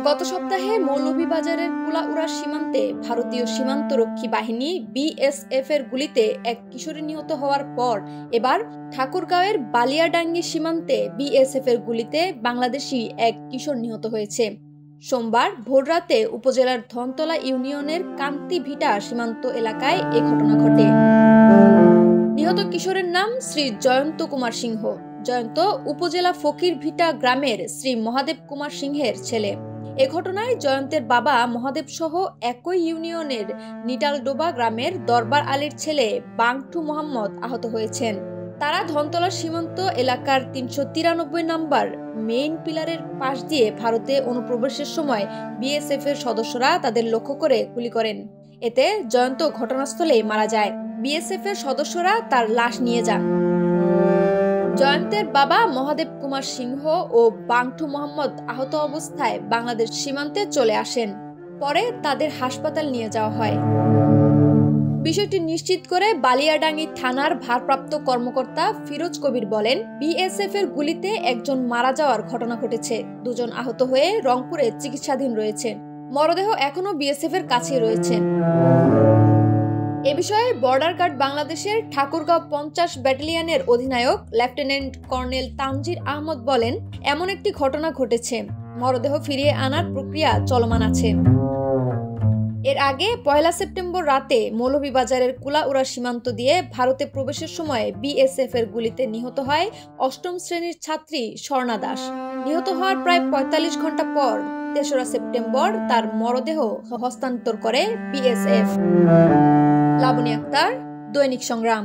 গত সপ্তাহে মৌলভীবাজারের কুলাউড়া সীমান্তে ভারতীয় সীমান্তরক্ষী বাহিনী বিএসএফ এর গুলিতে এক কিশোরী নিহত হওয়ার পর এবার ঠাকুরগাঁওয়ের বালিয়াডাঙ্গি সীমান্তে বিএসএফ এর গুলিতে বাংলাদেশি এক কিশোর নিহত হয়েছে। সোমবার ভোররাতে উপজেলার ধনতলা ইউনিয়নের কান্তিভিটা সীমান্ত এলাকায় এ ঘটনা ঘটে। নিহত কিশোরের নাম শ্রী জয়ন্ত কুমার সিংহ। জয়ন্ত উপজেলা ফকিরভিটা গ্রামের শ্রী মহাদেব কুমার সিংহের ছেলে। এ ঘটনায় জয়ন্তের বাবা মহাদেব সহ একই ইউনিয়নের নিটালডোবা গ্রামের দরবার আলীর ছেলে বাংটু মোহাম্মদ আহত হয়েছেন। তারা ধনতলা সীমান্ত এলাকার ৩৯৩ নম্বর মেইন পিলারের পাশ দিয়ে ভারতে অনুপ্রবেশের সময় বিএসএফ এর সদস্যরা তাদের লক্ষ্য করে গুলি করেন। এতে জয়ন্ত ঘটনাস্থলেই মারা যায়। বিএসএফ এর সদস্যরা তার লাশ নিয়ে যান। জয়ন্তের বাবা মহাদেব কুমার সিংহ ও বাংটু মোহাম্মদ আহত অবস্থায় বাংলাদেশ সীমান্তে চলে আসেন। পরে তাদের হাসপাতাল নিয়ে যাওয়া হয়। বিষয়টি নিশ্চিত করে বালিয়াডাঙ্গি থানার ভারপ্রাপ্ত কর্মকর্তা ফিরোজ কবির বলেন, বিএসএফ এর গুলিতে একজন মারা যাওয়ার ঘটনা ঘটেছে। দুজন আহত হয়ে রংপুরে চিকিৎসাধীন রয়েছেন। মরদেহ এখনো বিএসএফ এর কাছেই রয়েছে। এ বিষয়ে বর্ডার গার্ড বাংলাদেশের ঠাকুরগাঁও ৫০ ব্যাটালিয়নের অধিনায়ক লেফটেন্যান্ট কর্নেল তানজির আহমদ বলেন, এমন একটি ঘটনা ঘটেছে। মরদেহ ফিরিয়ে আনার প্রক্রিয়া চলমান আছে। এর আগে ১ সেপ্টেম্বর রাতে মৌলভীবাজারের কুলাউড়া সীমান্ত দিয়ে ভারতে প্রবেশের সময় বিএসএফ এর গুলিতে নিহত হয় ৮ম শ্রেণীর ছাত্রী স্বর্ণা দাস। নিহত হওয়ার প্রায় ৪৫ ঘন্টা পর ৩রা সেপ্টেম্বর তার মরদেহ হস্তান্তর করে বিএসএফ। লাবনী আক্তার, দৈনিক সংগ্রাম।